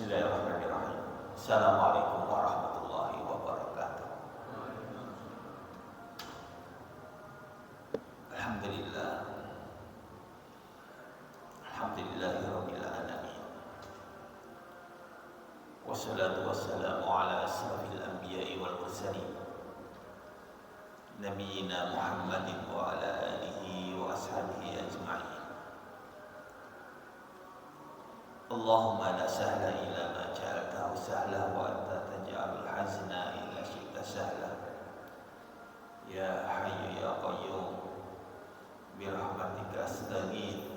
Bismillahirrahmanirrahim. Assalamualaikum warahmatullahi wabarakatuh. Alhamdulillah. Alhamdulillahirabbil alamin. Wassalatu wassalamu ala asrafil anbiya'i wal mursalin. Nabiyyina Muhammadin wa ala alihi wa ashabihi ajma'in. Allahumma la sahla illa ma ja'altahu sahla wa anta taj'alul hazna illa syi'ta sahla. Ya hayyu ya qayyum bi rahmatika astaghith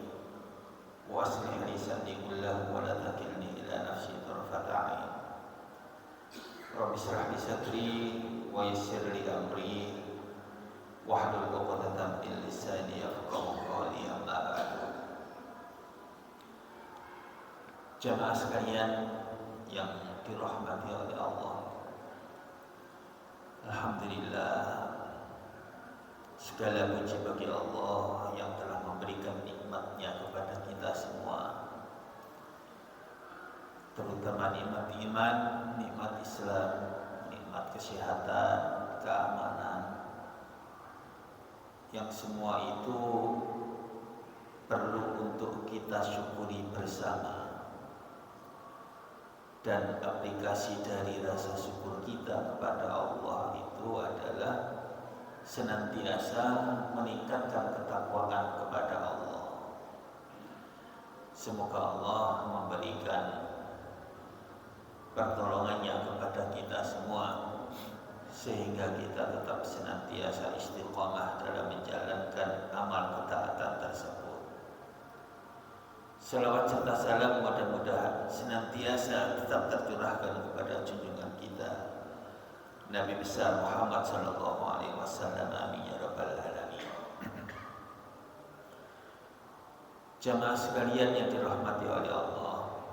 wa aslih li sha'ni kullahu wa la takilni ila nafsi tarfata 'ain. Rabbi shrah li sadri wa yassir li amri wahlul 'uqdatam min lisani yafqahu qawli, amma ba'du. Jamaah sekalian yang dirahmati oleh Allah, alhamdulillah, segala puji bagi Allah yang telah memberikan nikmat-Nya kepada kita semua, terutama nikmat iman, nikmat Islam, nikmat kesehatan, keamanan, yang semua itu perlu untuk kita syukuri bersama. Dan aplikasi dari rasa syukur kita kepada Allah itu adalah senantiasa meningkatkan ketakwaan kepada Allah. Semoga Allah memberikan pertolongannya kepada kita semua, sehingga kita tetap senantiasa istiqamah dalam menjalankan amal ketaatan tersebut. Salawat serta salam mudah-mudahan senantiasa tetap tercurahkan kepada junjungan kita Nabi besar Muhammad sallallahu alaihi wasallam, amin ya rabbal alamin. Jamaah sekalian yang dirahmati oleh Allah,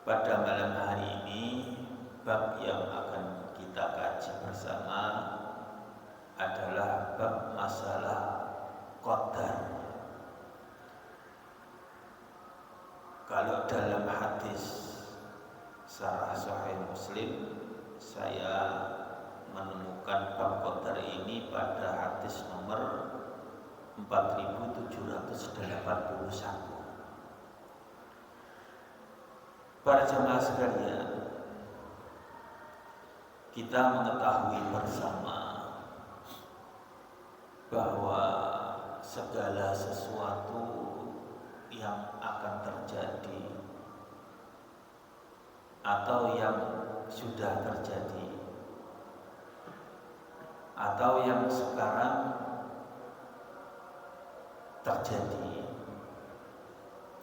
pada malam hari ini bab yang akan kita kaji bersama adalah bab masalah qadar. Kalau dalam hadis Syarah Sahih Muslim, saya menemukan bab qadar ini pada hadis nomor 4781. Para jamaah sekalian, kita mengetahui bersama bahwa segala sesuatu yang akan terjadi atau yang sudah terjadi atau yang sekarang terjadi,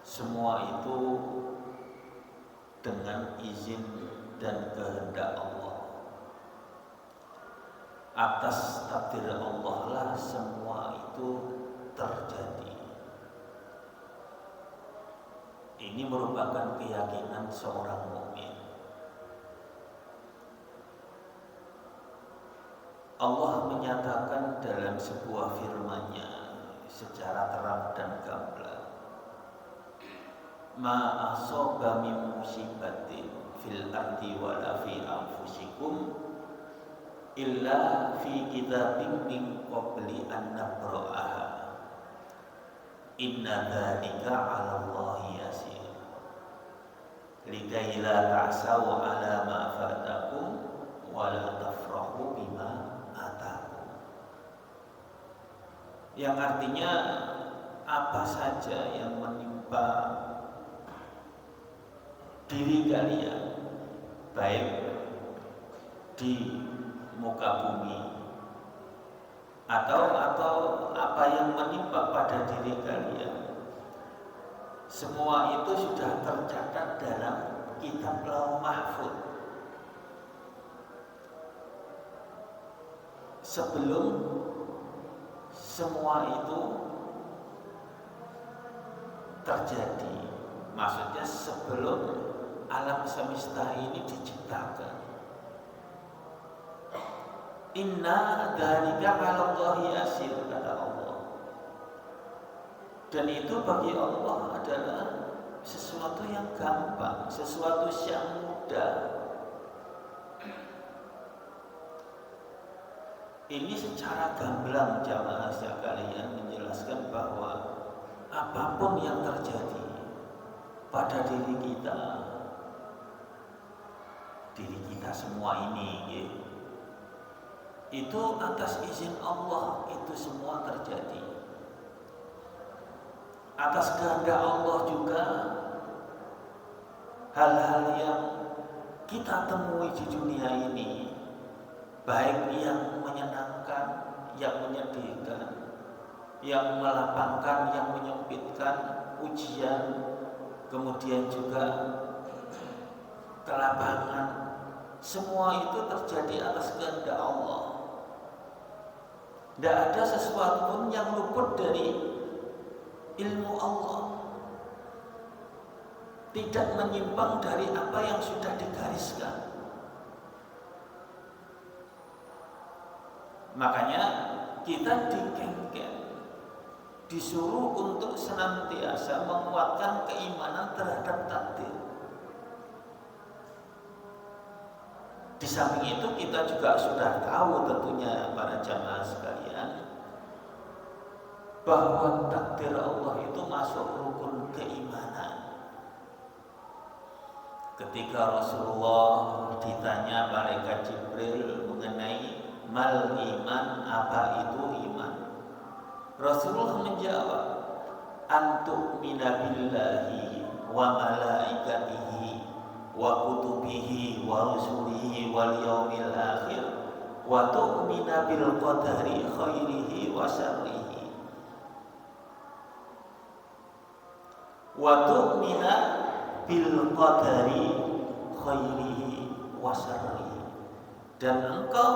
semua itu dengan izin dan kehendak Allah. Atas takdir Allah lah semua itu terjadi. Ini merupakan keyakinan seorang mukmin. Allah menyatakan dalam sebuah firman-Nya secara terang dan gamblang, ma asaba min musibatin fil ardi wala fi anfusikum illa fi kitabim min qabli an nabra'aha inna dzalika 'ala Allahi yasir likai la ta'saw 'ala ma fatakum wa la tafrahu bima atakum. Yang artinya apa saja yang menimpa diri kalian, baik di muka bumi atau apa yang menimpa pada diri kalian, semua itu sudah tercatat dalam kitab Lauh Mahfuz sebelum semua itu terjadi. Maksudnya sebelum alam semesta ini diciptakan. Inna dzalika 'ala Allahi yasir, kata Allah. Dan itu bagi Allah adalah sesuatu yang gampang, sesuatu yang mudah. Ini secara gamblang jamaah sekalian menjelaskan bahwa apapun yang terjadi pada diri kita semua ini, itu atas izin Allah, itu semua terjadi. Atas kehendak Allah juga hal-hal yang kita temui di dunia ini, baik yang menyenangkan, yang menyedihkan, yang melapangkan, yang menyempitkan, ujian, kemudian juga kelapangan, semua itu terjadi atas kehendak Allah. Tidak ada sesuatu pun yang luput dari ilmu Allah, tidak menyimpang dari apa yang sudah digariskan. Makanya kita disuruh untuk senantiasa menguatkan keimanan terhadap takdir. Di samping itu kita juga sudah tahu tentunya para jamaah sekalian bahwa takdir Allah itu masuk rukun keimanan. Ketika Rasulullah ditanya malaikat Jibril mengenai mal iman, apa itu iman, Rasulullah menjawab, antu'mina billahi wa malaikatihi wa kutubihi wa rusulihi wal yaumil akhir wa tu'mina bil qadari khairihi wa syarrihi wa tu'mina bil qadari khairihi wa syarrihi, dan engkau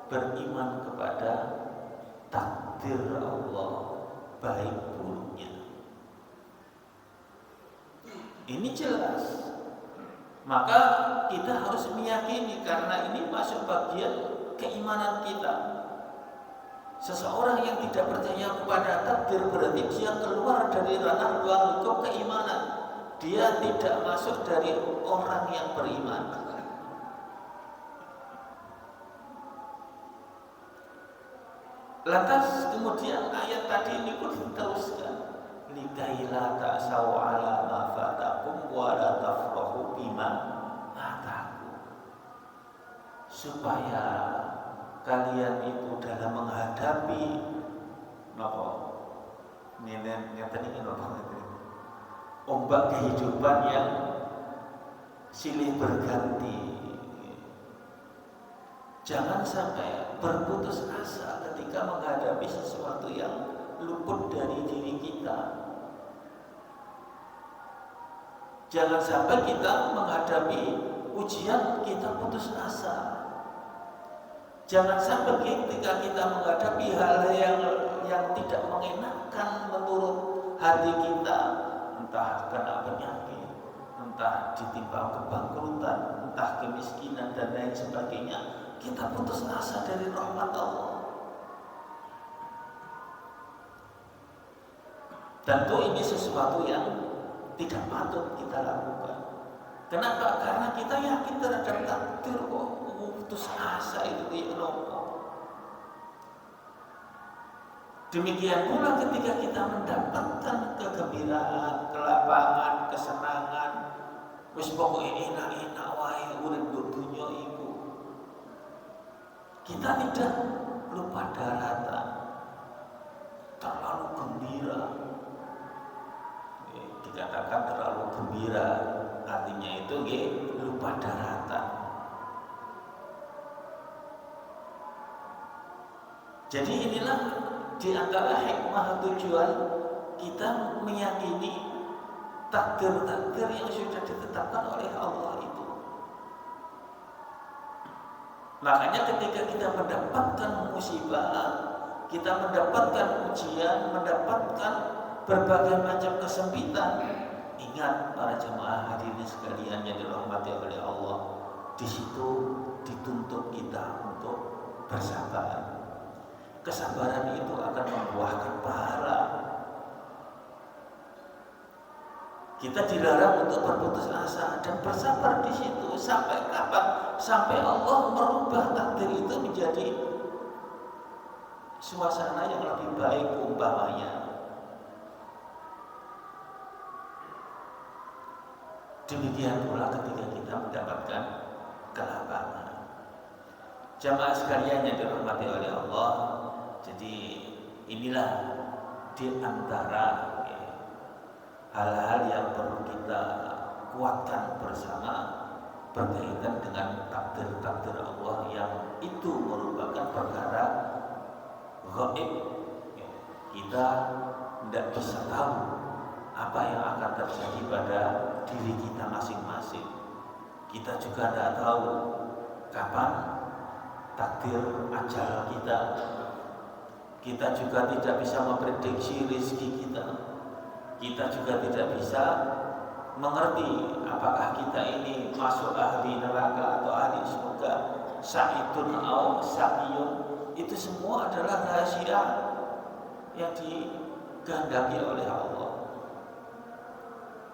beriman kepada takdir Allah baik buruknya. Ini jelas. Maka kita harus meyakini, karena ini masuk bagian keimanan kita. Seseorang yang tidak percaya kepada takdir berarti dia keluar dari ranah ruang hukum keimanan. Dia tidak masuk dari orang yang beriman. Lantas kemudian ayat tadi ini pun diteruskan, likaila ta'sau ala ma fatakum wa la tafrahu bima atakum, supaya kalian itu dalam menghadapi ombak kehidupan yang silih berganti, jangan sampai berputus asa ketika menghadapi sesuatu yang luput dari diri kita. Jangan sampai kita menghadapi ujian kita putus asa. Jangan sampai ketika kita menghadapi hal yang tidak mengenakan menurut hati kita, entah kena penyakit, entah ditimpa kebangkrutan, entah kemiskinan dan lain sebagainya, kita putus asa dari rahmat Allah. Tentu ini sesuatu yang tidak patut kita lakukan. Kenapa? Karena kita yakin terhadap takdir kok. Putus asa itu kenapa? Demikian pula ketika kita mendapatkan kegembiraan, kelapangan, kesenangan, wis pokoke enak-enak wae urip dunya iku, kita tidak lupa daratan, terlalu gembira. Dikatakan terlalu gembira, artinya itu lupa daratan. Jadi inilah di antara hikmah tujuan kita meyakini takdir-takdir yang sudah ditetapkan oleh Allah itu. Makanya ketika kita mendapatkan musibah, kita mendapatkan ujian, mendapatkan berbagai macam kesempitan, ingat para jemaah hadirin sekalian yang dirahmati oleh Allah, di situ dituntut kita untuk bersabar. Kesabaran itu akan membuahkan pahala. Kita dilarang untuk berputus asa dan bersabar di situ. Sampai kapan? Sampai Allah merubah takdir itu menjadi suasana yang lebih baik umpamanya. Demikian pula ketika kita mendapatkan kelapangan. Jamaah sekalian yang dirahmati oleh Allah, jadi inilah di antara hal-hal yang perlu kita kuatkan bersama berkaitan dengan takdir-takdir Allah yang itu merupakan perkara gaib. Kita tidak bisa tahu apa yang akan terjadi pada diri kita masing-masing. Kita juga tidak tahu kapan takdir ajal kita. Kita juga tidak bisa memprediksi rezeki kita. Kita juga tidak bisa mengerti apakah kita ini masuk ahli neraka atau ahli surga, sa'idun atau sa'iyun. Itu semua adalah rahasia yang dikehendaki oleh Allah.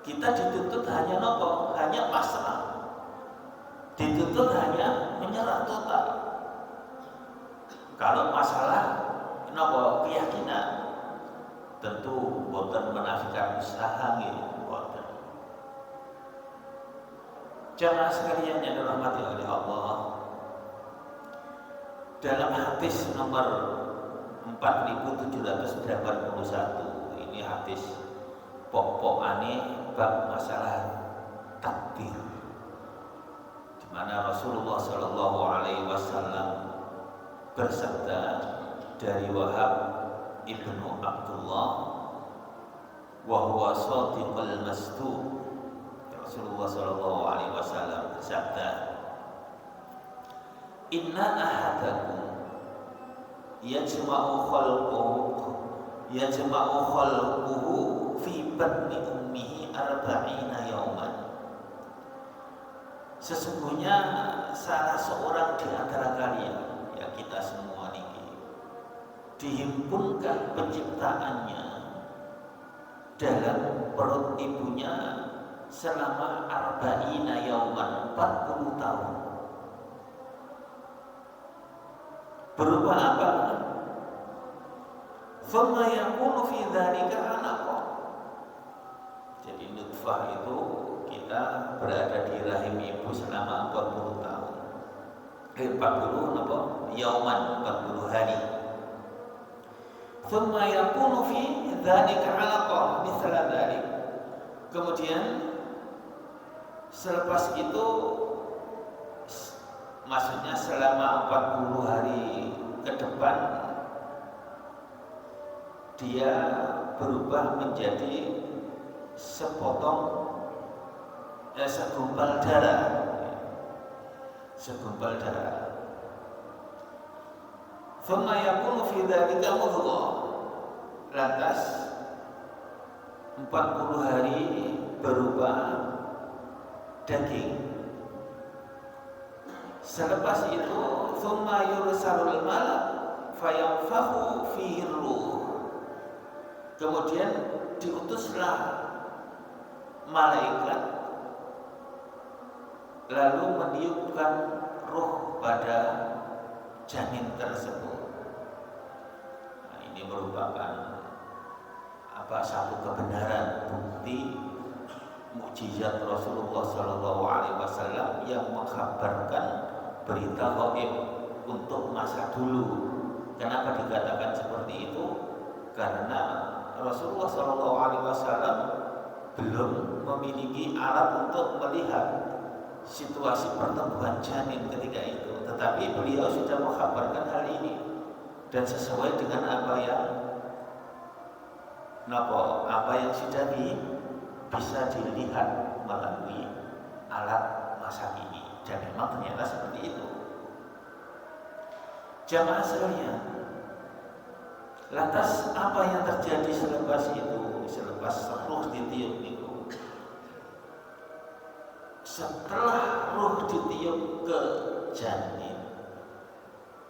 Kita dituntut hanya nopo, hanya pasrah. Dituntut hanya menyerah total. Kalau masalah nopo keyakinan, tentu boten menafikan usaha nggih, boten. Jamaah sekalian yang dirahmati oleh Allah, dalam hadis nomor 4781, ini hadis pokokane bab masalah takdir, di mana Rasulullah Shallallahu Alaihi Wasallam bersabda dari Wahab ibnu Abdullah, wa huwa shadiqul masduq. Rasulullah Shallallahu Alaihi Wasallam bersabda, Inna ahadakum yajma'u khalquhu fi batni ummihi arba'ina yawman. Sesungguhnya salah seorang di antara kalian, ya kita semua niki, dihimpunkan penciptaannya dalam perut ibunya selama arba'ina yawman, 40 tahun. Berupa apa? Thumma yakunu fi dzalika 'alaqa. Jadi nutfah itu kita berada di rahim ibu selama 40 tahun. 40 apa? Yauman, 40 hari. Thumma yakunu fi dzalika 'alaqa mithla dzalik. Kemudian selepas itu, maksudnya selama 40 hari ke depan, dia berubah menjadi segumpal darah. Thumma yakunu fi dzalika mudghah. Lantas 40 hari berubah daging. Selepas itu thumma yursalul malak fayanfakhu fihi ruh. Kemudian diutuslah malaikat lalu meniupkan ruh pada janin tersebut. Nah, ini merupakan satu kebenaran, bukti mukjizat Rasulullah Shallallahu Alaihi Wasallam yang mengkabarkan berita gaib untuk masa dulu. Kenapa dikatakan seperti itu? Karena Rasulullah Shallallahu Alaihi Wasallam belum memiliki alat untuk melihat situasi pertumbuhan janin ketika itu, tetapi beliau sudah mengkabarkan hal ini dan sesuai dengan apa yang sudah bisa dilihat melalui alat masa kini, dan memang ternyata seperti itu. Jamaah sekalian, lantas apa yang terjadi selepas itu? Selepas ruh ditiup itu, setelah ruh ditiup ke janin,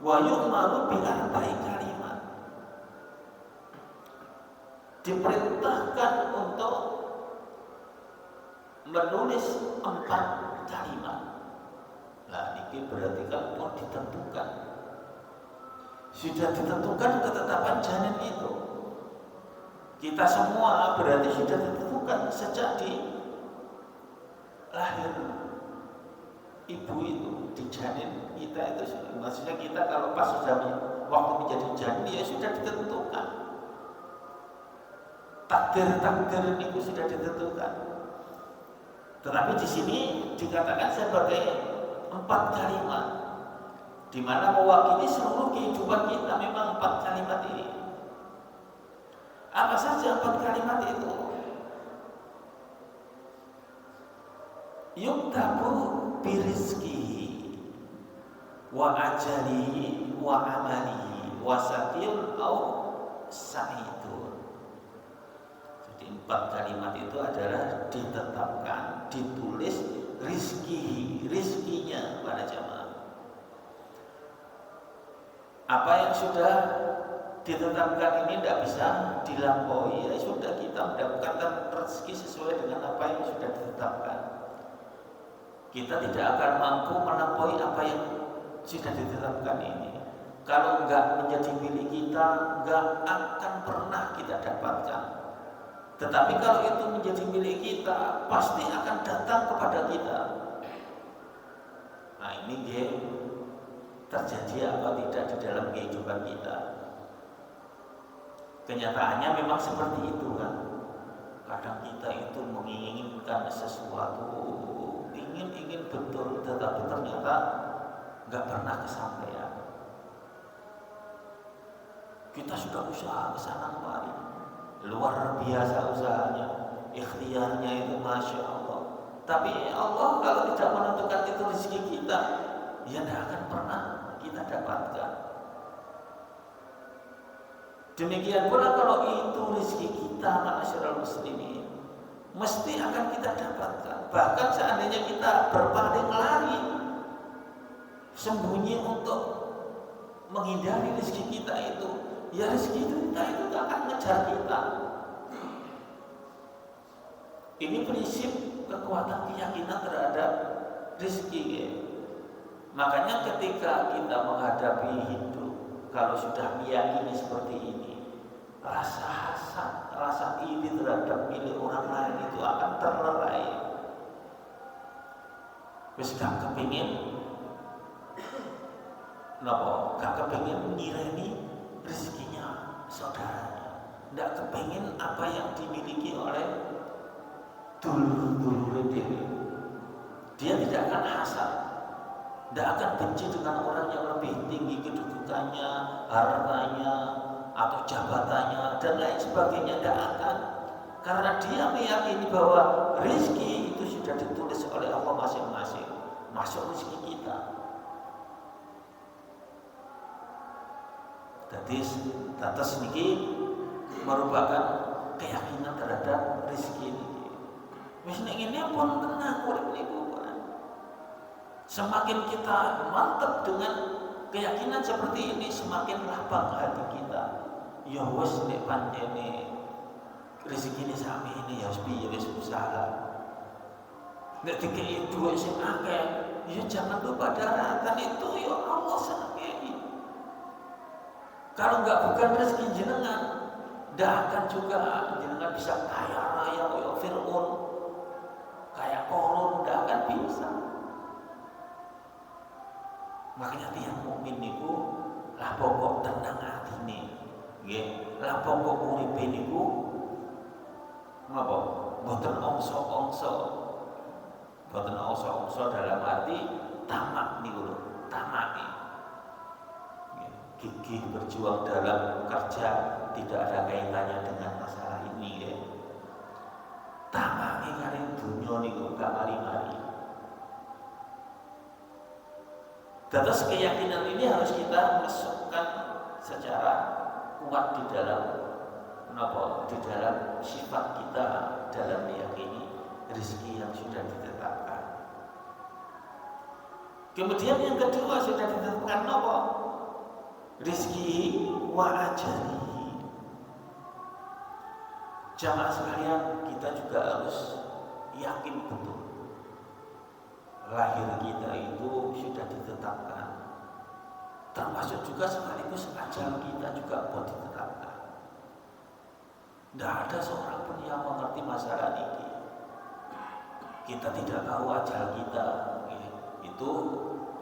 wa yu'maru bi arba'i kalimat, diperintahkan untuk menulis 4 kalimat. Nah, ini berarti kan pun ditentukan. Sudah ditentukan ketetapan janin itu. Kita semua berarti sudah ditentukan sejak di lahir ibu itu, di janin kita itu. Maksudnya kita kalau pas sudah waktu menjadi janin ya sudah ditentukan. Takdir itu sudah ditentukan. Tetapi di sini dikatakan sebagai 4 kalimat, di mana mewakili seluruh kehidupan kita. Memang 4 kalimat ini. Apa saja 4 kalimat itu? Yuktabu birizkihi wa ajalihi wa amalihi wa sakil au sa'idun. Jadi 4 kalimat itu adalah ditetapkan, ditulis rizkinya pada jamaah. Apa yang sudah ditetapkan ini tidak bisa dilampaui, ya sudah, kita mendapatkan rezeki sesuai dengan apa yang sudah ditetapkan. Kita tidak akan mampu melampaui apa yang sudah ditetapkan ini. Kalau enggak menjadi milik kita, enggak akan pernah kita dapatkan. Tetapi kalau itu menjadi milik kita, pasti akan datang kepada kita. Nah, ini terjadi apa tidak di dalam kehidupan kita. Kenyataannya memang seperti itu kan. Kadang kita itu menginginkan sesuatu, ingin betul, tetapi ternyata nggak pernah kesampaian. Kita sudah usaha kesana kemari, luar biasa usahanya, ikhtiarnya itu masya Allah. Tapi Allah kalau tidak menentukan itu rezeki kita, ya tidak akan pernah kita dapatkan. Demikian pula kalau itu rezeki kita, ma'asyiral muslimin, mesti akan kita dapatkan. Bahkan seandainya kita berpaling lari, sembunyi untuk menghindari rezeki kita itu, ya rezeki kita itu akan ngejar kita. Ini prinsip kekuatan keyakinan terhadap rezeki ya. Makanya ketika kita menghadapi hidup, kalau sudah meyakini seperti ini, rasa hasad, rasa iri terhadap milik orang lain itu akan terlerai. Wis gak kepingin napa? Gak kepingin nyireni rezekinya saudaranya. Ndak kepingin apa yang dimiliki oleh dulur-dulur dewe. Dia tidak akan hasad, tidak akan benci dengan orang yang lebih tinggi kedudukannya, hartanya, atau jabatannya, dan lain sebagainya. Tidak akan. Karena dia meyakini bahwa rezeki itu sudah ditulis oleh Allah masing-masing, masuk rezeki kita. Jadi atas ini merupakan keyakinan terhadap rezeki ini. Wis nek ngene pun tenang urip niku. Semakin kita mantap dengan keyakinan seperti ini, semakin lapang hati kita. Ya wis nek pancene rezekine sami ini ya wis usaha. Nek dikei dhuwit sing akeh, ya jangan lupa daratan itu ya Allah senengi. Kalau enggak bukan rezeki jenengan, ndak akan juga jenengan bisa kaya raya kaya Fir'aun, kaya Korun, ndak akan bisa. Makanya tiang mukmin niku lah pokok tenang atine, nggih. Lah pokok uripe niku napa? Mboten ongso-ongso. Mboten ongso-ongso dalam arti tamak niku lho, tamake. Gigih berjuang dalam kerja tidak ada kaitannya dengan masalah ini ya. Tamake kali dunya niku gak mari-mari. Terus keyakinan ini harus kita masukkan secara kuat di dalam di dalam sifat kita dalam meyakini rezeki yang sudah ditetapkan. Kemudian yang kedua sudah ditetapkan apa? Rezeki wa ajali. Jamaah sekalian, kita juga harus yakin betul lahir kita itu sudah ditetapkan, termasuk juga sekaligus ajal kita juga buat ditetapkan. Tidak ada seorang pun yang mengerti masalah ini. Kita tidak tahu ajal kita. Itu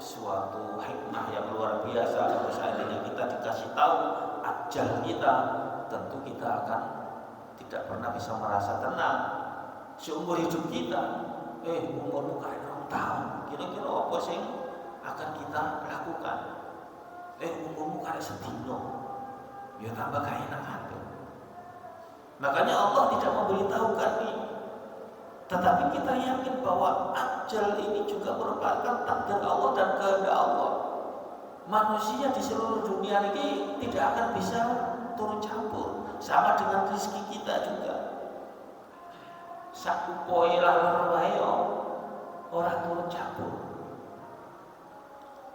suatu hikmah yang luar biasa. Kalau seandainya kita dikasih tahu ajal kita, tentu kita akan tidak pernah bisa merasa tenang seumur hidup kita. Umurmu kayak 6 tahun, kira-kira apa sih akan kita lakukan? Umurmu kayak sedino, ya tambah kayak enak. Makanya Allah tidak memberitahukan ini, tetapi kita yakin bahwa ajal ini juga merupakan takdir Allah dan kehendak Allah. Manusia di seluruh dunia ini tidak akan bisa turun campur, sama dengan rezeki kita juga. Sakupoi lalu orang turun campur.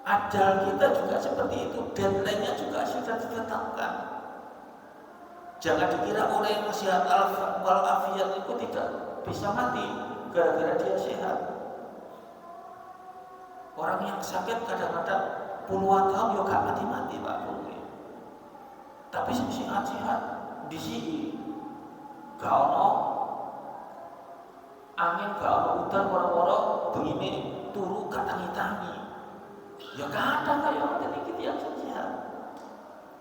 Ajal kita juga seperti itu, deadline-nya juga sudah ditetapkan. Jangan dikira orang yang sehat walafiat itu tidak bisa mati gara-gara dia sehat. Orang yang sakit kadang-kadang puluhan tahun juga mati-mati Pak Bung. Tapi sehat-sehat di sini gak ono angin, gak ono udan, woro-woro begini turu katangi-tangi. Ya kadang kayak orang ini yang sehat.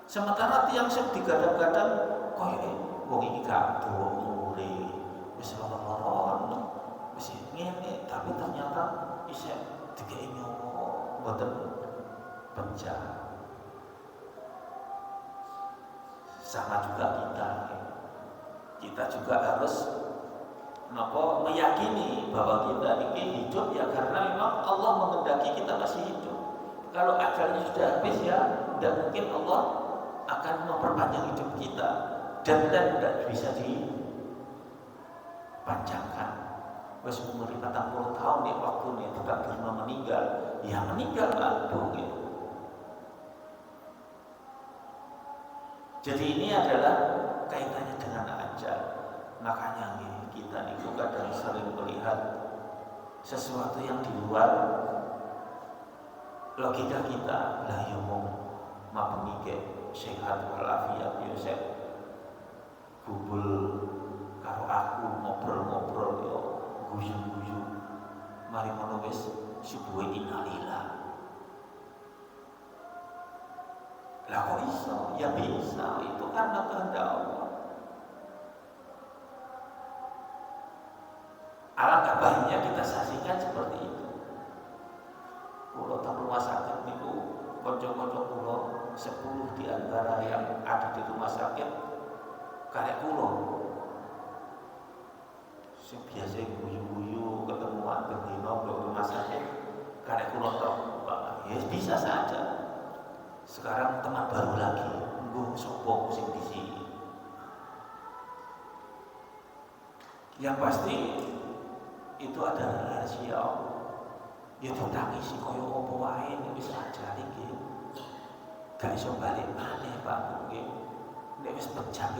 Sementara tiang sing digadang-gadang koyo wong iki gak tuwa umure, wis loro-loron, wis ngene, tapi ternyata isih dikei nyawa mboten pencah. Sama juga kita juga harus meyakini bahwa kita ini hidup ya karena memang Allah menghendaki kita masih hidup. Kalau ajalnya sudah habis ya tidak mungkin Allah akan memperpanjang hidup kita, dan tidak bisa dipanjangkan. Wes umur 40 tahun ya waktu nih tetap belum meninggal, ya meninggal Pak Bung. Jadi ini adalah kaitannya dengan ajal. Makanya kita itu kadang sering melihat sesuatu yang di luar logika kita. Lah ya mau mapemike sehat walafiat ya saya kubul karo aku ngobrol-ngobrol yo guyu-guyu mari ngono wis subuhe innalillah. Lah kok iso? Ya bisa, itu karena kehendak Allah. Alangkah baiknya kita saksikan seperti itu. Kalau tak rumah sakit niku kanca-kanca kula 10 di antara yang ada di rumah sakit karek kula sing biasa guyu-guyu ketemuan bendina di rumah sakit karek kula tok Pak. Ya bisa saja. Sekarang teman baru lagi nggo sapa sing di sini. Yang pasti itu adalah rahasia Allah. Ya ditangisi kaya apa wae nek wis ajal iki. Gak iso balik maneh Pak nggih. Nek wis pecah.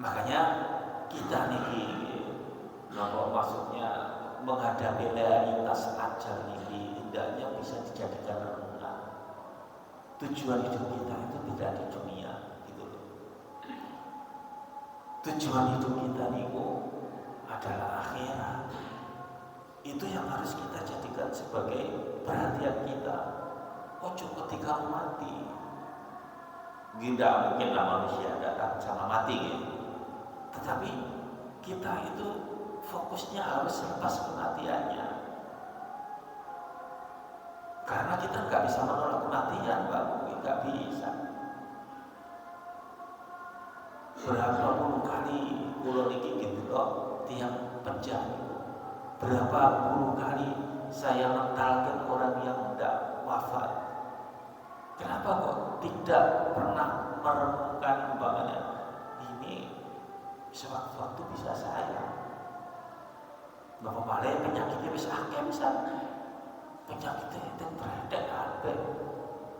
Makanya kita niki napa maksudnya menghadapi realitas ajal niki hendaknya bisa dijadikan renungan. Tujuan hidup kita itu tidak di dunia gitu loh. Tujuan hidup kita niku adalah akhirat. Itu yang harus kita jadikan sebagai perhatian kita. Ojo ketika mati. Tidak mungkin manusia datang sama mati gitu. Tetapi kita itu fokusnya harus lepas kematiannya. Karena kita nggak bisa menolak kematian, Pak. Nggak bisa. Berapa puluh kali pulau niki gitu loh tiang penjara. Berapa puluh kali saya mentalkan orang yang tidak wafat. Kenapa kok tidak pernah merenungkan umpamanya ini sewaktu-waktu bisa saya. Bapak balik penyakitnya bisa akeh misalnya. Penyakitnya itu beredek kabeh.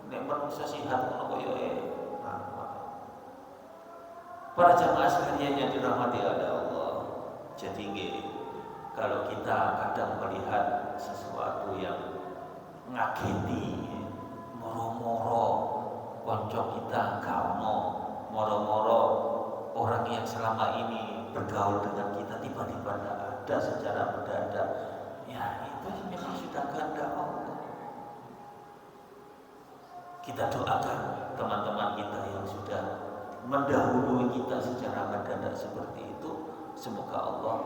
Nek manusia sehat ngono koyo para jamaah sekalian yang dirahmati oleh Allah. Jadi kalau kita kadang melihat sesuatu yang ngageti, moro-moro konco kita kauno, moro-moro orang yang selama ini bergaul dengan kita tiba-tiba tidak ada secara mendadak, ya itu memang sudah kehendak Allah. Kita doakan teman-teman kita yang sudah mendahului kita secara mendadak seperti itu, semoga Allah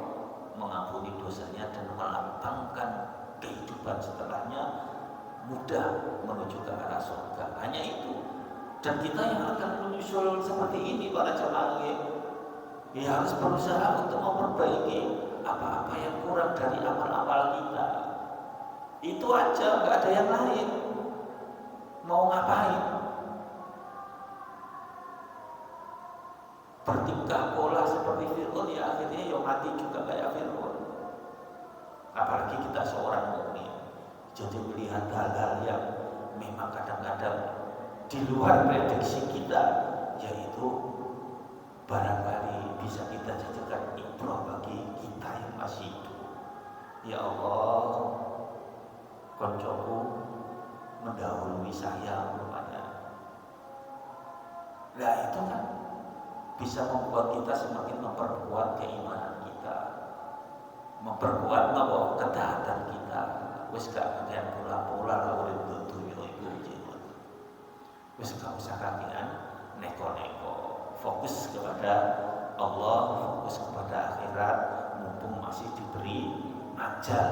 mengampuni dosanya dan melapangkan kehidupan setelahnya, mudah menuju ke arah surga. Hanya itu. Dan kita yang akan menyusul seperti ini para jamaah, ya harus berusaha untuk memperbaiki apa-apa yang kurang dari amal-amal kita. Itu aja, nggak ada yang lain. Mau ngapain? Bertingkah pola seperti Fir'aun, ya akhirnya ya mati juga kayak Fir'aun. Apalagi kita seorang mukmin, jadi melihat hal-hal yang memang kadang-kadang di luar prediksi kita, yaitu barangkali bisa kita jadikan ibrah bagi kita yang masih hidup. Ya Allah, koncoku mendahului saya rupanya. Nah itu kan bisa membuat kita semakin memperkuat keimanan kita, memperkuat ketaatan kita. Wis gak kakean pola-pola lah urip dunya iku jeneng. Wis gak usah kakean neko-neko. Fokus kepada Allah, fokus kepada akhirat, mumpung masih diberi ajal,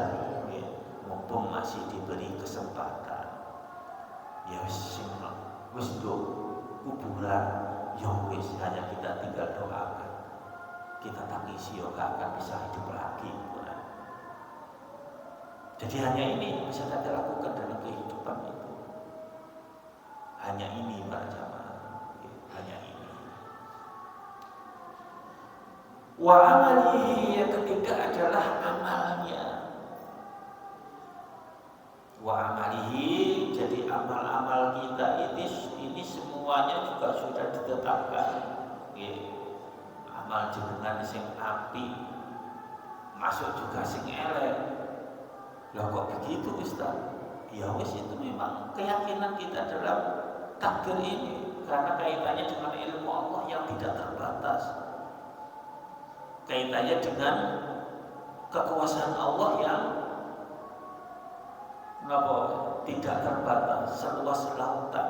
ya. Mumpung masih diberi kesempatan. Ya wis do kuburan, ya wis hanya kita tinggal doakan. Kita tangisi yo akan bisa hidup lagi. Jadi hanya ini bisa kita lakukan dalam kehidupan itu. Hanya ini para jamaah, hanya ini. Wa amalihi, yang ketiga adalah amalnya. Wa amalihi, jadi amal-amal kita ini semuanya juga sudah ditetapkan. Amal jenengan sing api, masuk juga sing elek. Loh kok begitu Ustaz? Ya wis itu memang keyakinan kita dalam takdir ini, karena kaitannya dengan ilmu Allah yang tidak terbatas, kaitannya dengan kekuasaan Allah yang tidak terbatas, seluas lautan.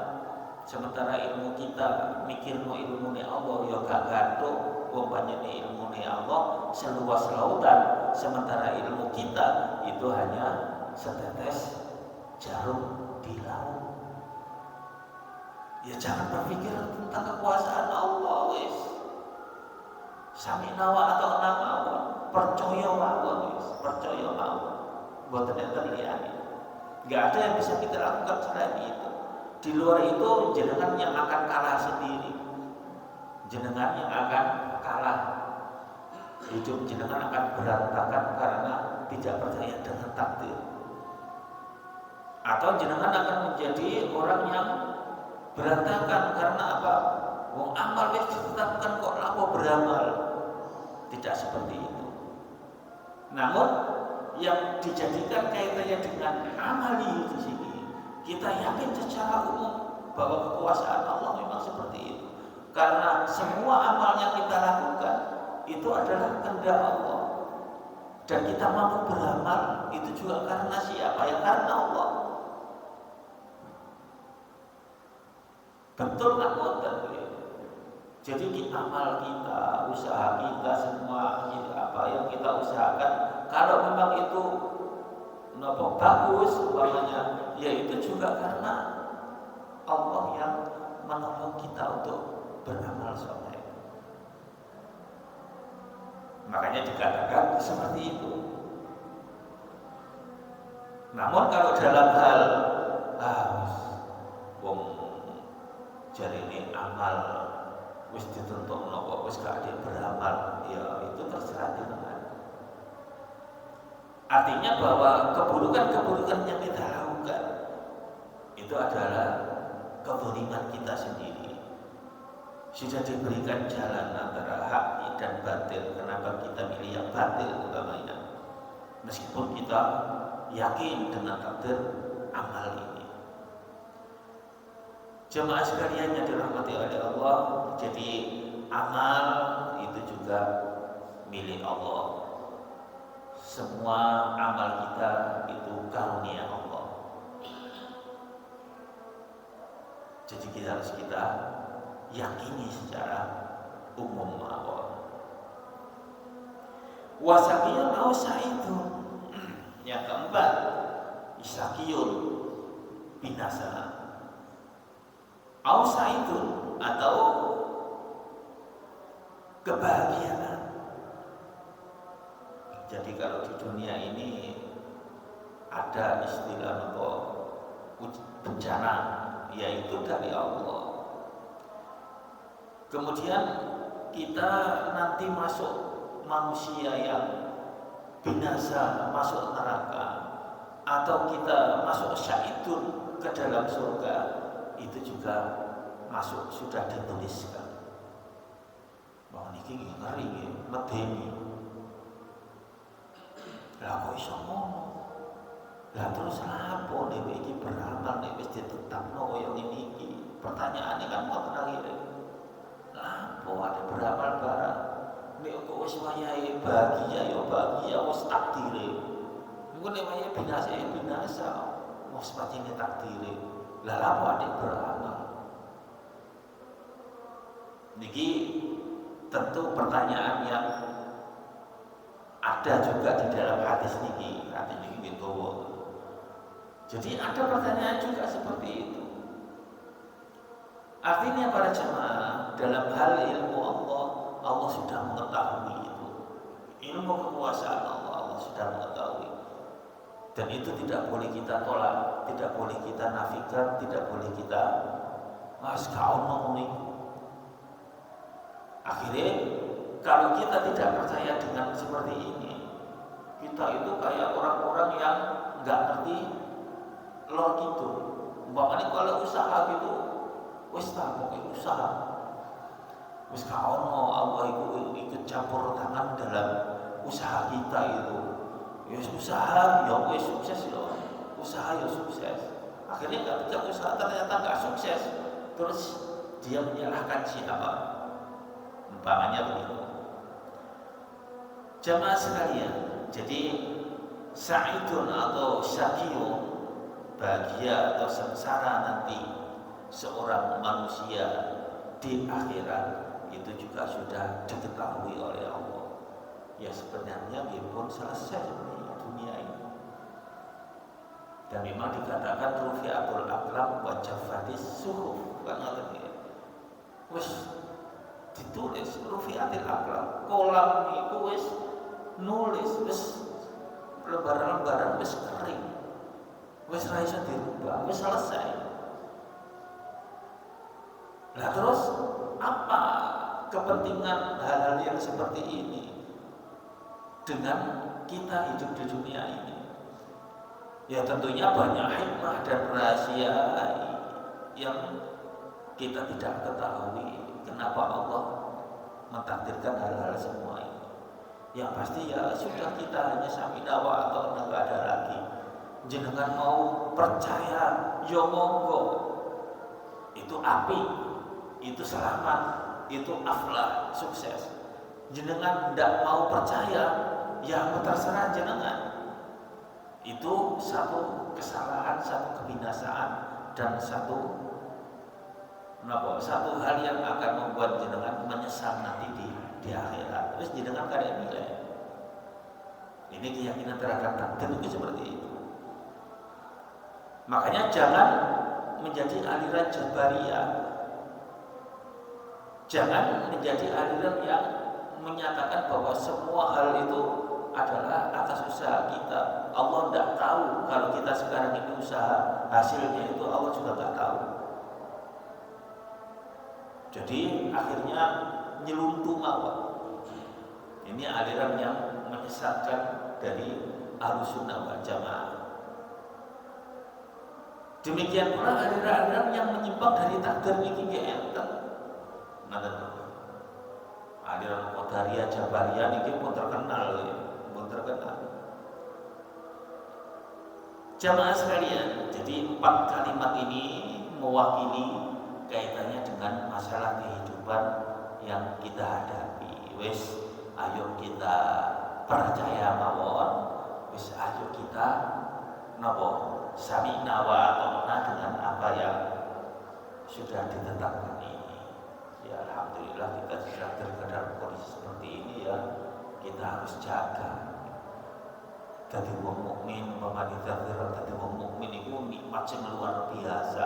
Sementara ilmu kita mikir no ilmu ni Allah ya gak gantung, wong panjenengan ilmu ni Allah seluas lautan, sementara ilmu kita itu hanya setetes jarum di laut. Ya jangan berpikir tentang kekuasaan Allah wis. Samina wa ata'na mawon, percaya mawon wis, percaya mawon. Mboten enten liyane. Enggak ada yang bisa kita lakukan selain itu. Di luar itu jenengan yang akan kalah sendiri. Jenengan yang akan kalah. Hidup jenengan akan berantakan karena tidak percaya dengan takdir. Atau jenengan akan menjadi orang yang berantakan karena apa? Wong amal wis ditetapkan kok lapo beramal. Tidak seperti itu. Namun yang dijadikan kaitannya dengan amali di sini, kita yakin secara umum bahwa kekuasaan Allah memang seperti itu. Karena semua amal yang kita lakukan itu adalah kehendak Allah. Dan kita mampu beramal itu juga karena siapa? Ya karena Allah. Betul nggak ngoten? Jadi amal kita, usaha kita, semua apa yang kita usahakan, kalau memang itu bagus umpamanya, ya itu juga karena Allah yang menolong kita untuk beramal soleh. Makanya dikatakan seperti itu. Namun kalau dalam hal wong jari ini amal wis ditentuk nopo wis gak ada beramal, ya itu terserah jenengan. Artinya bahwa keburukan-keburukan yang kita lakukan itu adalah kezaliman kita sendiri. Sudah diberikan jalan antara hak dan batil. Kenapa kita pilih yang batil utamanya? Meskipun kita yakin dengan takdir amal ini. Jemaah sekalian yang dirahmati oleh Allah, jadi amal itu juga milik Allah. Semua amal kita itu karunia Allah. Jadi kita harus yakini secara umum awal. Wasaqiyun au sa'idun. Yang keempat, isaqiyun binasa. Au sa'idun atau kebahagiaan. Jadi kalau di dunia ini ada istilah bencana, yaitu dari Allah. Kemudian kita nanti masuk manusia yang binasa, masuk neraka, atau kita masuk syaitun ke dalam surga, itu juga masuk, sudah dituliskan. Bahwa ini ngeri, medeni. Lah kok iso ngono? Lah terus apa nek iki beramal nek wis ditetapno kaya ngene iki? Pertanyaane kan kok akhire. Lah apa ada beramal barang? Nek kok wis wayahe bahagia ya bahagia wis takdire. Engko nek wayahe binasa ya binasa. Wis pancene takdire. Lah apa ada beramal? Niki tentu pertanyaan yang ada juga di dalam hadis niki gitu. Jadi ada pertanyaan juga seperti itu. Artinya para jemaah, dalam hal ilmu Allah, Allah sudah mengetahui itu. Ilmu kekuasaan Allah sudah mengetahui. Dan itu tidak boleh kita tolak, tidak boleh kita nafikan, tidak boleh kita ngomong itu. Akhirnya kalau kita tidak percaya dengan seperti ini, kita itu kayak orang-orang yang nggak ngerti lor gitu. Umpamanya kalau usaha gitu, wis tak pokoknya usaha, wis kaono Allah itu ikut campur tangan dalam usaha kita itu. Ya usaha, ya wis sukses ya, usaha ya sukses. Akhirnya ketika usaha ternyata nggak sukses, terus dia menyalahkan siapa? Umpamanya begitu. Jamaah sekalian, jadi sa'idun atau syaqiyun, bahagia atau sengsara nanti seorang manusia di akhirat itu juga sudah diketahui oleh Allah. Ya sebenarnya dia pun selesai sebenarnya dunia ini. Dan memang dikatakan rufi'atul aqlam wa jaffatis suhuf, kan ngoten ya. Wis ditulis rufi'atil aqlam, kolam niku wis nulis, wis lembaran-lembaran wis kering, wis ra iso dirubah, wis selesai. Nah terus apa kepentingan hal-hal yang seperti ini dengan kita hidup di dunia ini? Ya tentunya banyak hikmah dan rahasia yang kita tidak ketahui. Kenapa Allah mentakdirkan hal-hal semua ini? Yang pasti ya sudah, kita hanya samidawa atau enggak ada lagi. Jenengan mau percaya, ya monggo. Itu api, itu selamat, itu aflah, sukses. Jenengan tidak mau percaya, ya terserah jenengan. Itu satu kesalahan, satu kebinasaan, dan satu hal yang akan membuat jenengan menyesal nanti di akhirat. Terus jenengan kada nilai. Ini keyakinan terhadap takdir itu seperti itu. Makanya jangan menjadi aliran Jabariyah. Jangan menjadi aliran yang menyatakan bahwa semua hal itu adalah atas usaha kita. Allah tidak tahu kalau kita sekarang ini usaha, hasilnya itu Allah juga tidak tahu. Jadi akhirnya nyeluntung mawar. Ini aliran yang menyesatkan dari Ahlussunnah wal Jamaah. Demikian pula aliran-aliran yang menyimpang dari takdir ini enten. Ngaten to. Aliran Qadariyah Jabariyah niki pun terkenal ya, pun terkenal. Jamaah sekalian, jadi 4 kalimat ini mewakili kaitannya dengan masalah kehidupan yang kita hadapi. Wis, ayo kita percaya mawon, wis ayo kita napa sami'na wa ata'na dengan apa yang sudah ditetapkan ini. Ya alhamdulillah kita sudah terkadang kondisi seperti ini ya, kita harus jaga. Dadi wong mukmin, umpamane dadi wong mukmin iku nikmat sing luar biasa,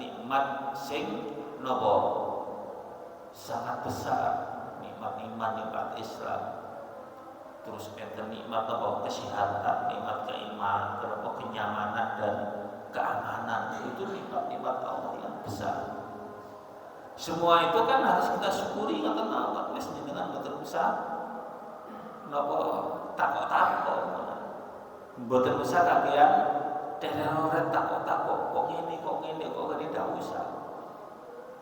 nikmat sing napa sangat besar, nikmat iman, nikmat Islam. Terus enten nikmat apa kesehatan, nikmat keimanan, kenyamanan dan keamanan, itu nikmat-nikmat Allah yang besar. Semua itu kan harus kita syukuri, ngoten mawon wis jenengan mboten usah napa takok-takok. Mboten usah kakean teror takok-takok kok ngene kok tidak usah.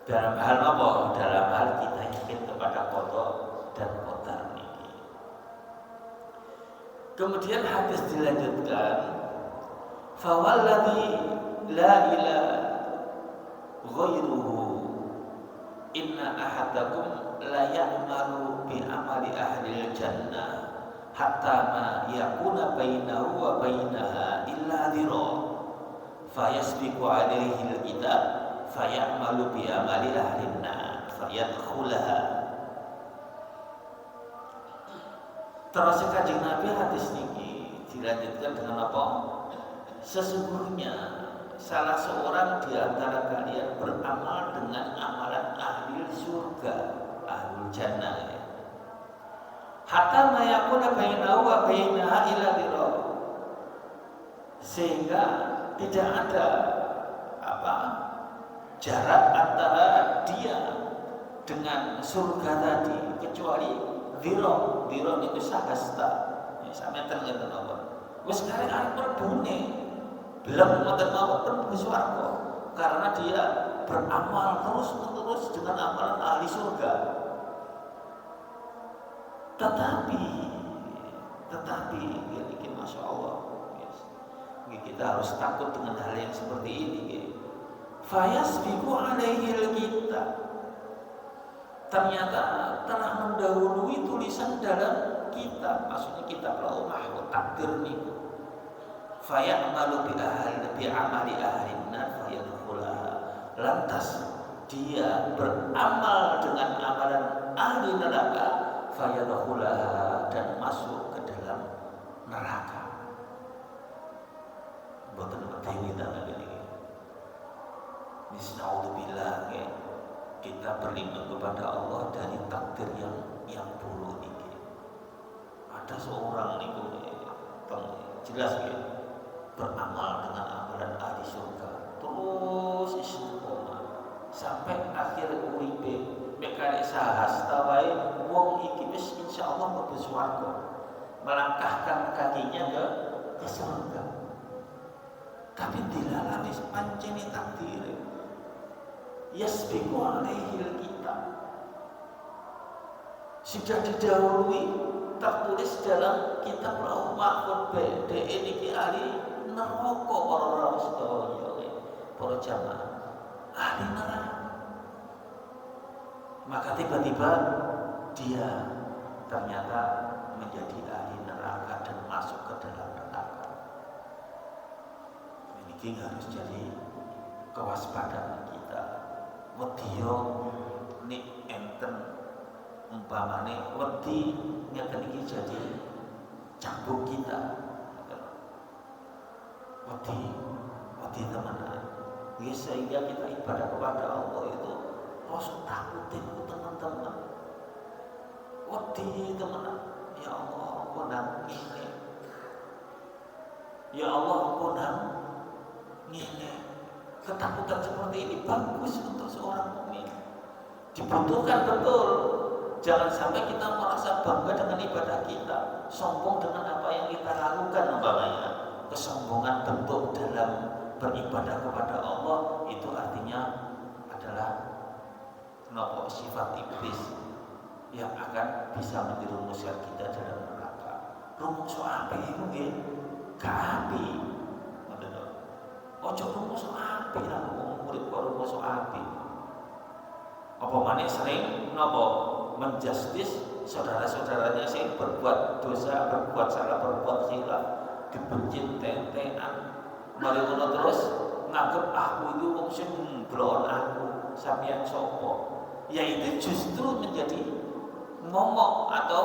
Dalam hal apa? Dalam hal kita yakin kepada qada dan qadar niki. Kemudian hadis dilanjutkan, fa walladzi la ilaha ghairuhu inna ahadakum la ya'malu bi amali ahli jannah hatta ma yakuna bainahu wa bainaha illa dhira fayasbiqu alaihi al-kitab fayamalu bi amali ahli an-nar fayadkhulaha. Terus Kanjeng Nabi hadis niki dilanjutkan dengan apa? Sesungguhnya salah seorang di antara kalian beramal dengan amalan ahli surga, ahli jannah ya. Hatta ma yakuna bainahu wa bainaha illa dhira, sehingga tidak ada jarak antara dia dengan surga tadi kecuali dhira niku sahasta ya sameter ngeten apa wis karek-karek perbune belum ngoten mawon perbu swarga karena dia beramal terus-menerus dengan amalan ahli surga. Tetapi ya ini masya Allah yes. Kita harus takut dengan hal yang seperti ini ya. Fayasbiqu alaihil kitab, ternyata telah mendahului tulisan dalam kitab, maksudnya kitab lauh mahfuz takdir niku. Fayamalu bi amali ahli nar fayadkhulaha, lantas dia beramal dengan amalan ahli neraka fayadkhulaha, dan masuk ke dalam neraka. Boten medeni ta ngene. Bismillah ya. Kita berlindung kepada Allah dari takdir yang buruk ini. Ada seorang niku jelas ya, beramal dengan amalan ahli surga, terus istiqomah sampai akhir uripe mek karek sahasta wae wong iki wis insyaallah mlebu swarga, melangkahkan kakinya ke surga. Tapi dilalah wis pancene takdir. Yasbiqu alaihil kitab, sudah didahului tertulis dalam kitab lauh mahfuz BDE niki ahli neraka para sedaya para jamaah ahli neraka. Maka tiba-tiba dia ternyata menjadi ahli neraka dan masuk ke dalam neraka. Ini harus jadi kewaspadaan kita. Wedya nek enten umpamane wedi ngeten iki jadi cambuk kita. Wedi teman-teman. Ya sehingga kita ibadah kepada Allah itu rasa takut itu teman-teman. Wedi teman-teman. Ya Allah, aku nang ngene. Ya Allah, aku nang ngene. Ketakutan seperti ini bagus untuk seorang mukmin. Dibutuhkan betul. Jangan sampai kita merasa bangga dengan ibadah kita, sombong dengan apa yang kita lakukan umpamanya. Kesombongan bentuk dalam beribadah kepada Allah itu artinya adalah sifat iblis yang akan bisa menjerumuskan kita dalam neraka. Rumangsa apik iku nggih gak apik. Ngoten lho. Ojo rumangsa apik lah wong murid kok rumangsa apik. Apa maneh sering napa menjustis saudara-saudaranya sing berbuat dosa, berbuat salah, berbuat khilaf, dibenci tentenan. Mari ngono terus nganggep aku itu wong sing blon aku, sampeyan sapa? Ya itu justru menjadi momok atau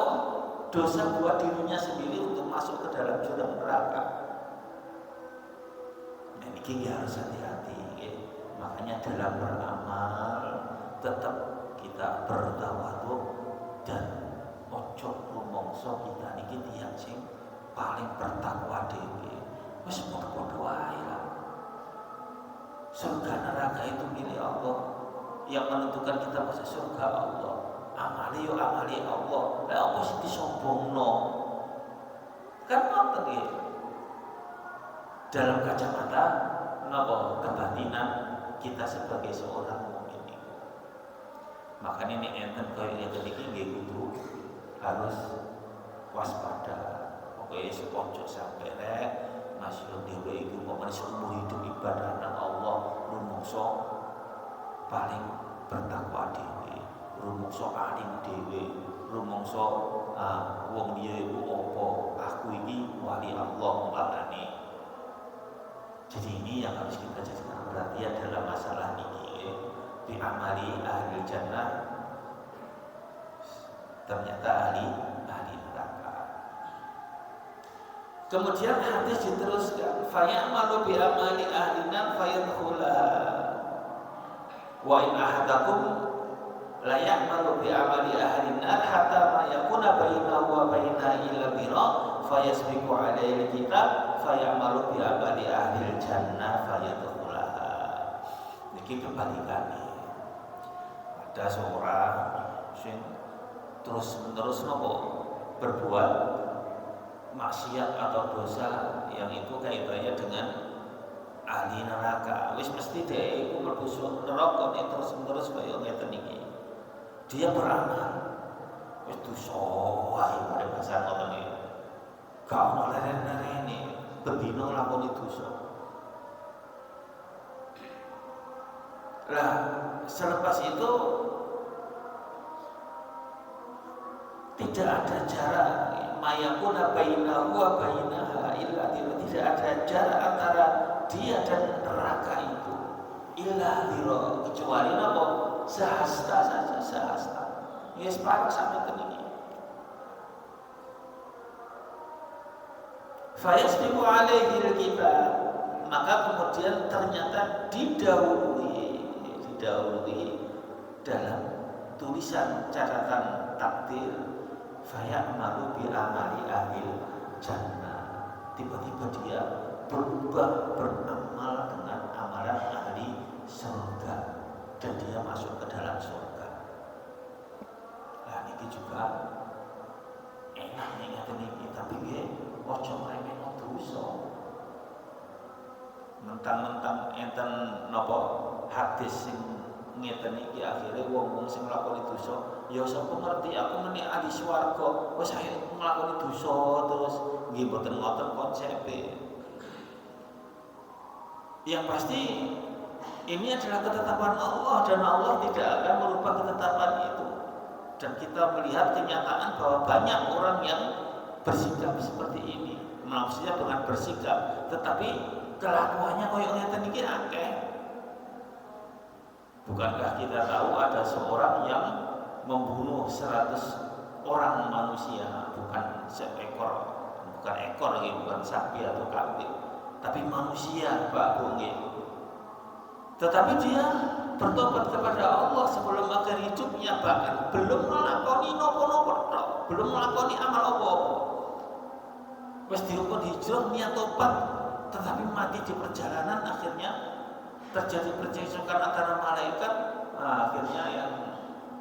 dosa buat dirinya sendiri untuk masuk ke dalam jurang neraka. Nah, ini harus hati-hati. Makanya dalam beramal tetap kita bertawadhu dan ojo rumangsa kita niki tiyang sing paling bertakwa dhewe. Wis padha wae lah. Surga neraka itu milik Allah. Yang menentukan kita masuk surga Allah. Amali yo amali Allah. Lah apa sing disombongno? Kan ngoten nggih. Dalam kacamata napa kebatinan kita sebagai seorang mukmin itu. Makanya ini enten koyo ngene iki nggih kudu harus waspada. Pokoke seponco sampai rek masih dhewe iku umpamane seumur hidup ibadah nang Allah rumangsa paling bertakwa dhewe, rumangsa alim dhewe, rumangsa wong liya iku apa, aku iki wali Allah umpamane. Jadi ini yang harus kita jadikan perhatian dalam masalah ini. Di amali ahli jannah ternyata ahli neraka. Kemudian hadis diteruskan, fayamalu bi amali ahli nar fayadkhulaha. Wa in ahadakum la ya'malu bi amali ahli nar hatta ma yakuna bainahu wa bainaha illa dhira fayasbiqu alaihi kitab fayamalu bi amali ahli jannah fayadkhulaha. Niki kebalikane. Ada seorang sing terus-menerus nopo berbuat maksiat atau dosa yang itu kaitannya dengan ahli neraka. Wis mesti dhek iku mlebu neraka nek terus-menerus kaya ngeten iki. Dia beramal wis dosa wae pada bahasa ngoten iki. Gak ono leren-lerene bendina nglakoni dosa. Lah selepas itu tidak ada jarak mayakuna bainahu wa bainaha illa tidak ada jarak antara dia dan neraka itu illa dhira kecuali apa sehasta saja sehasta. Yes parah sampai ini. Fayasbiqu alaihi alkitab, maka kemudian ternyata didahului dalam tulisan catatan takdir fayamalu bi amali ahli jannah. Tiba-tiba dia berubah beramal dengan amalan ahli surga dan dia masuk ke dalam surga. Nah ini juga enak nih ngaten iki, tapi nggih ojo ngremehno dosa. Mentang-mentang enten napa hadis sing ngeten iki akhire wong-wong sing nglakoni dosa, ya sapa ngerti aku meni ahli swarga, wis ayo nglakoni dosa terus nggih mboten ngoten konsepe. Yang pasti ini adalah ketetapan Allah dan Allah tidak akan merubah ketetapan itu. Dan kita melihat kenyataan bahwa banyak orang yang bersikap seperti ini, maksudnya dengan bersikap, tetapi kelakuannya koyo ngeten iki akeh. Bukankah kita tahu ada seorang yang membunuh 100 orang manusia, bukan seekor, bukan ekor, bukan sapi atau kambing, tapi manusia, Pak Bungi. Tetapi dia bertobat kepada Allah sebelum akhir hidupnya, bahkan belum melakoni nopo-nopo, belum melakoni amal apa-apa. Wis dihukum hijrah niat tobat, tetapi mati di perjalanan, akhirnya terjadi percekcokan antara malaikat. Nah, akhirnya yang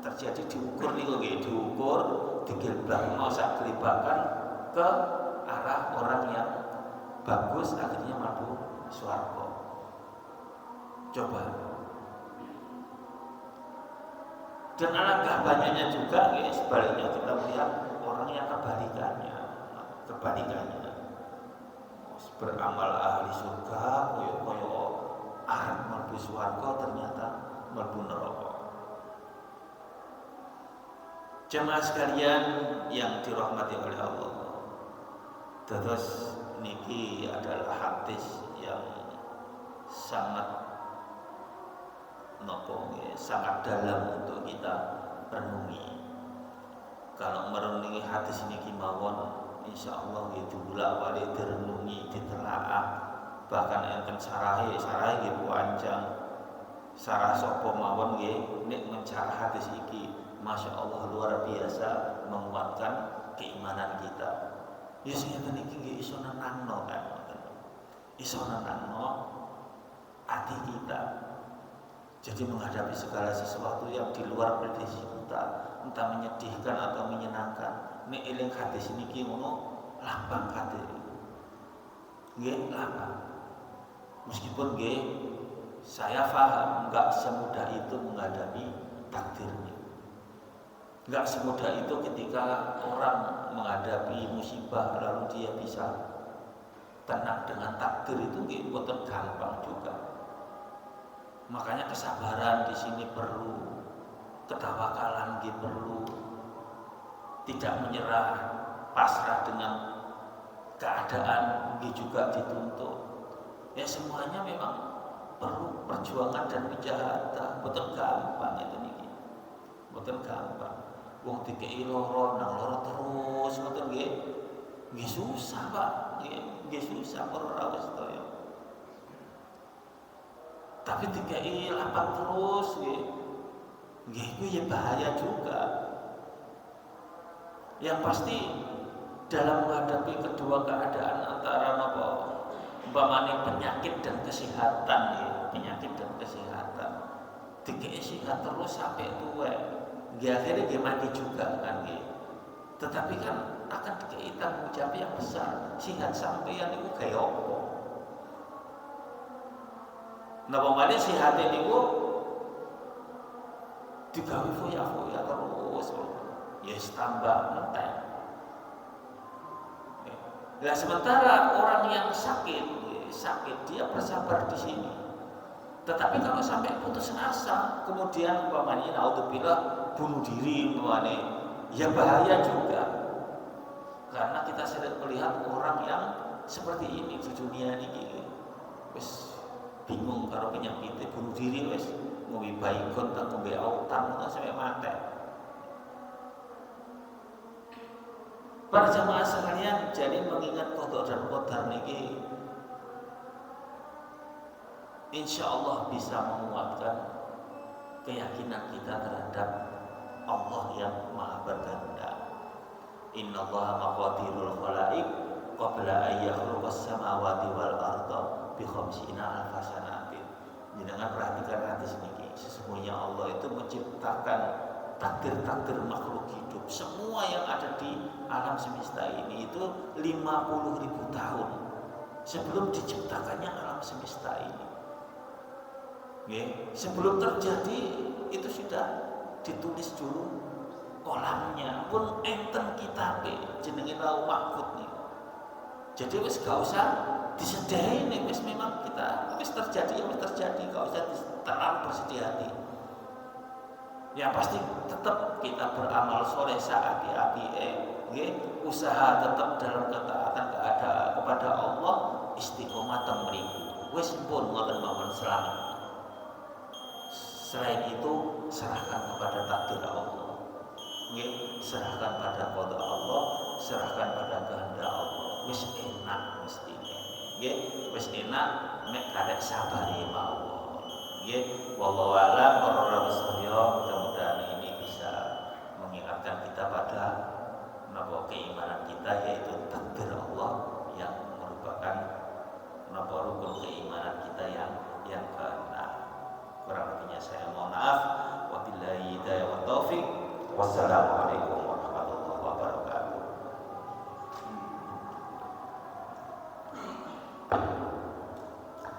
terjadi diukur digelbakno sak gelibakan ke arah orang yang bagus, akhirnya madu swarga. Coba Dan alangkah banyaknya juga sebaliknya kita melihat orang yang kebalikannya. Beramal ahli surga koyo arep mlebu swarga ternyata mlebu neraka. Jemaah sekalian yang dirahmati oleh Allah, terus niki adalah hadis yang sangat sangat dalam untuk kita renungi. Kalau merenungi hadis niki mawon, insyaallah itu bolak-balik direnungi, ditelaah, bahkan enten sarahe nggih panjang. Sarah sapa mawon nggih nek mencarah hadis iki, Masya Allah luar biasa menguatkan keimanan kita. Ya sing ngeten iki nggih iso nenangno kan, iso nenangno hati kita. Jadi menghadapi segala sesuatu yang di luar prediksi kita, entah menyedihkan atau menyenangkan, nek eling hadis niki ngono lapang hati. Nggih, lapang. Meskipun nggih saya paham enggak semudah itu menghadapi takdirnya. Enggak semudah itu ketika orang menghadapi musibah lalu dia bisa tenang dengan takdir itu nggih boten gampang juga. Makanya kesabaran di sini perlu, ketawakalan perlu, tidak menyerah, pasrah dengan keadaan juga dituntut. Ya semuanya memang perlu perjuangan dan mujahadah. Boten gampang itu niki, boten gampang. Wong dikei loro nang loro terus ngoten nggih susah Pak, nggih susah para rawuh sedaya. Tapi dikei lapang terus nggih itu ya bahaya juga. Yang pasti dalam menghadapi kedua keadaan antara umpamane penyakit dan kesehatan penyakit dan kesehatan dikei sehat terus sampai tua akhirnya dia mati juga kan tetapi kan akan dikei tanggung jawab yang besar. Sehat sampeyan itu kaya apa? Napa malih sehat niku digawe foya-foya terus ya tambah entek. Nah sementara orang yang sakit dia bersabar di sini. Tetapi kalau sampai putus asa, kemudian umpamanya naudzubillah bunuh diri ya bahaya juga. Karena kita sering melihat orang yang seperti ini di dunia ini wis bingung kalau penyakitnya bunuh diri wis ngombe baygon tak ngombe autan sampai mati. Para jamaah sekalian, jadi mengingat qada dan qadar niki insya Allah bisa menguatkan keyakinan kita terhadap Allah yang Maha Berkehendak. Innallaha maqadirul khalaiq qabla an yakhluqas samawati wal arda bi khamsina alfa sanatin. Jangan perhatikan hadis niki. Sesungguhnya Allah itu menciptakan takdir-takdir makhluk hidup. Semua yang ada di alam semesta ini itu 50.000 tahun sebelum diciptakannya alam semesta ini. Sebelum terjadi itu sudah ditulis dulu kolamnya pun enten kitabe jenenge Lauh Mahfuz nih. Jadi wis gak usah disedai nih, wis memang kita wis terjadi ya wis terjadi, gak usah terlalu bersedih hati. Yang pasti tetap kita beramal soleh seapi-api usaha tetap dalam ketaatan kepada Allah, istiqomah temriku. Wis pun ngoten mawon selamat. Selain itu serahkan kepada takdir Allah. Serahkan pada qada Allah, serahkan pada kehendak Allah. Wis enak mestine. Wis enak mek karek sabare mawon. Wallahu a'lam bishawab. Mudah-mudahan ini bisa mengingatkan kita pada keimanan kita, yaitu takdir Allah yang merupakan rukun keimanan kita yang keenam. Kurang lebihnya saya mohon maaf. Wabillahi hidayah wa taufik. Wassalamualaikum warahmatullahi wabarakatuh.